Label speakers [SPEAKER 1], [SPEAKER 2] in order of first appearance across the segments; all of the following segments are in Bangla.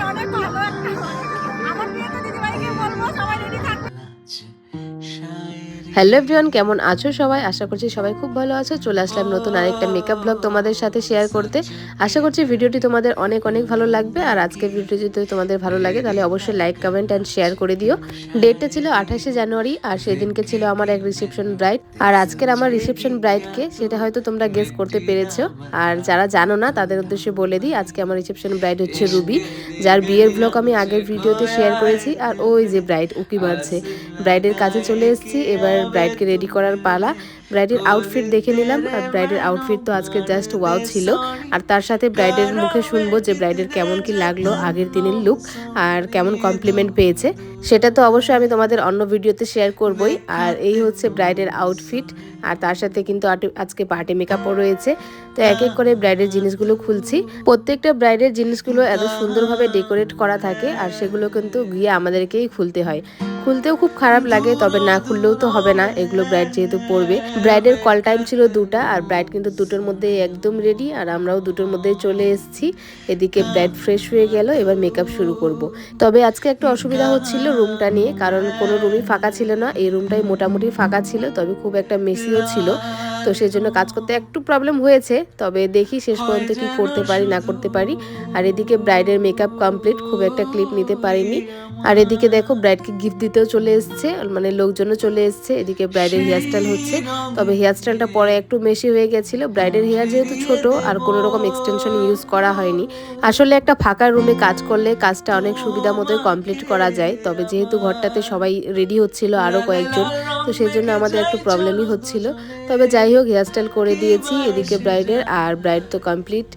[SPEAKER 1] অনেক ভালো একটা আমার বিয়েতে দিদিভাইকে বলবো সবাই রেডি থাকবে।
[SPEAKER 2] হ্যালো এভরিওয়ান, কেমন আছো সবাই? আশা করছি সবাই খুব ভালো আছো। চলে আসলাম নতুন আরেকটা মেকআপ ব্লগ তোমাদের সাথে শেয়ার করতে। আশা করছি ভিডিওটি তোমাদের অনেক অনেক ভালো লাগবে। আর আজকের ভিডিওটি যদি তোমাদের ভালো লাগে তাহলে অবশ্যই লাইক, কমেন্ট অ্যান্ড শেয়ার করে দিও। ডেটটা ছিল 28শে জানুয়ারি আর সেদিনকে ছিল আমার এক রিসেপশন ব্রাইড। আর আজকের আমার রিসেপশন ব্রাইডকে সেটা হয়তো তোমরা গেস করতে পেরেছো। আর যারা জানো না তাদের উদ্দেশ্যে বলে দিই, আজকে আমার রিসেপশন ব্রাইড হচ্ছে রুবি, যার বিয়ের ব্লগ আমি আগের ভিডিওতে শেয়ার করেছি। আর ওই যে ব্রাইড উকি মারছে, ব্রাইডের কাছে চলে এসেছি। এবার ব্রাইডকে রেডি করার পালা। ব্রাইডের আউটফিট দেখে নিলাম, আর ব্রাইডের আউটফিট তো আজকে জাস্ট ওয়াও ছিল। আর তার সাথে ব্রাইডের মুখে শুনবো যে ব্রাইডের কেমন কি লাগলো আগের দিনের লুক, আর কেমন কমপ্লিমেন্ট পেয়েছে। সেটা তো অবশ্যই আমি তোমাদের অন্য ভিডিওতে শেয়ার করবই। আর এই হচ্ছে ব্রাইডের আউটফিট, আর তার সাথে কিন্তু আজকে পার্টি মেকআপও রয়েছে। তো এক এক করে ব্রাইডের জিনিসগুলো খুলছি। প্রত্যেকটা ব্রাইডের জিনিসগুলো এত সুন্দরভাবে ডেকোরেট করা থাকে, আর সেগুলো কিন্তু গিয়ে আমাদেরকেই খুলতে হয়। খুলতেও খুব খারাপ লাগে, তবে না খুললেও তো হবে না, এগুলো ব্রাইড যেহেতু পরবে। ব্রাইডের কল টাইম ছিল 2টা, আর ব্রাইড কিন্তু 2টোর মধ্যে একদম রেডি, আর আমরাও 2টোর মধ্যেই চলে এসেছি। এদিকে ব্রাইড ফ্রেশ হয়ে গেল, এবার মেকআপ শুরু করব। তবে আজকে একটু অসুবিধা হচ্ছিল রুমটা নিয়ে, কারণ কোনো রুমই ফাঁকা ছিল না। এই রুমটাই মোটামুটি ফাঁকা ছিল, তবে খুব একটা মেসিও ছিল। তো সেই জন্য কাজ করতে একটু প্রবলেম হয়েছে, তবে দেখি শেষ পর্যন্ত কি করতে পারি না করতে পারি। আর এদিকে ব্রাইডের মেকআপ কমপ্লিট, খুব একটা ক্লিপ নিতে পারিনি। আর এদিকে দেখো ব্রাইডকে গিফট দিতেও চলে এসছে, মানে লোকজনও চলে এসছে। এদিকে ব্রাইডের হেয়ারস্টাইল হচ্ছে, তবে হেয়ারস্টাইলটা পরে একটু মেশি হয়ে গেছিল। ব্রাইডের হেয়ার যেহেতু ছোট আর কোনো রকম এক্সটেনশন ইউজ করা হয়নি। আসলে একটা ফাঁকা রুমে কাজ করলে কাজটা অনেক সুবিধা মতোই কমপ্লিট করা যায়, তবে যেহেতু ঘরটাতে সবাই রেডি হচ্ছিল আরও কয়েকজন, তো সেই জন্য আমাদের একটু প্রবলেমই হচ্ছিল। তবে যাই হোক, হেয়ারস্টাইল করে দিয়েছি এদিকে ব্রাইডের, আর ব্রাইড তো কমপ্লিট।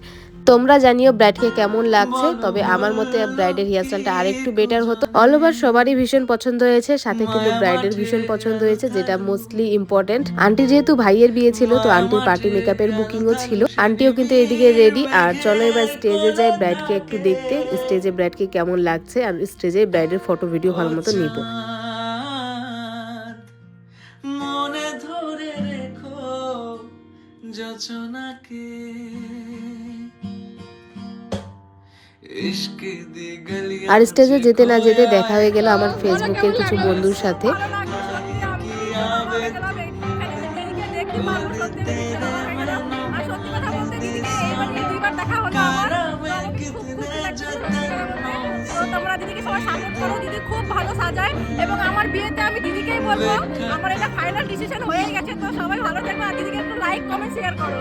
[SPEAKER 2] তোমরা জানিও ব্রাইডকে কেমন লাগছে। তবে আমার মতে ব্রাইডের হেয়ারস্টাইলটা আরেকটু বেটার হতো। অল ওভার সবারই ভীষণ পছন্দ হয়েছে, সাথে কিন্তু ব্রাইডের ভীষণ পছন্দ হয়েছে, যেটা মোস্টলি ইম্পর্টেন্ট। আন্টি যেহেতু ভাইয়ের বিয়ে ছিল, তো আন্টির পার্টি মেকআপের বুকিংও ছিল। আন্টিও কিন্তু এদিকে রেডি। আর চলো এবার স্টেজে যাই ব্রাইডকে একটু দেখতে, স্টেজে ব্রাইডকে কেমন লাগছে, আর স্টেজে ব্রাইডের ফটো ভিডিও ভালো মতো নিব।
[SPEAKER 3] মনে ধরে রেখো যোজনাকে,
[SPEAKER 2] আর স্টেজে যেতে না যেতে দেখা হয়ে গেল আমার ফেসবুকের কিছু বন্ধুর সাথে।
[SPEAKER 1] ভালো লাগলো সত্যি, আমি খুবই ভালো হয়ে গেলাম এখানে দিদিকে দেখতে পারবো, সত্যি ভীষণ ভালো হয়ে গেলাম। আর সত্যি কথা বলতে দিদিকে এইবার নিয়ে 2বার দেখা হলো আমার, তো আমাকে খুব খুশি লাগছে সত্যি কথা বলতে। তো তোমরা দিদিকে সবাই সাপোর্ট করো, দিদি খুব ভালো সাজায়, এবং আমার বিয়েতে আমি দিদিকেই বলবো। আমার এটা ফাইনাল ডিসিশন হয়ে গেছে। তো সবাই ভালো থাকবে, আর দিদিকে একটু লাইক কমেন্ট শেয়ার করো।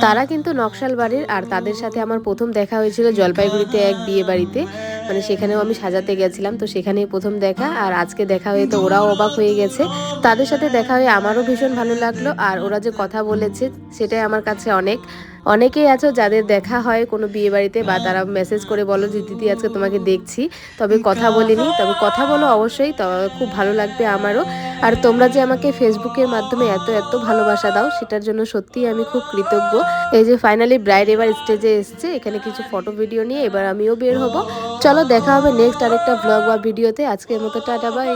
[SPEAKER 2] তারা কিন্তু নকশাল বাড়ির, আর তাদের সাথে আমার প্রথম দেখা হয়েছিল জলপাইগুড়িতে এক বিয়ে বাড়িতে, মানে সেখানেও আমি সাজাতে গেছিলাম, তো সেখানেই প্রথম দেখা। আর আজকে দেখা হয়ে তো ওরাও অবাক হয়ে গেছে। তাদের সাথে দেখা হয়ে আমারও ভীষণ ভালো লাগলো। আর ওরা যে কথা বলেছে সেটাই আমার কাছে অনেক। অনেকেই আছো যাদের দেখা হয় কোনো বিয়ে বাড়িতে, বা তারা মেসেজ করে বলো যে দিদি আজকে তোমাকে দেখছি, তবে কথা বলিনি। তবে কথা বলো অবশ্যই, তবে খুব ভালো লাগবে আমারও। আর তোমরা যে আমাকে ফেসবুকের মাধ্যমে এত এত ভালোবাসা দাও, সেটার জন্য সত্যিই আমি খুব কৃতজ্ঞ। এই যে ফাইনালি ব্রাইড এবার স্টেজে এসছে, এখানে কিছু ফটো ভিডিও নিয়ে এবার আমিও বের হব। চলো দেখা হবে নেক্সট আরেকটা ব্লগ বা ভিডিওতে। আজকের মতো টাটা, বাই।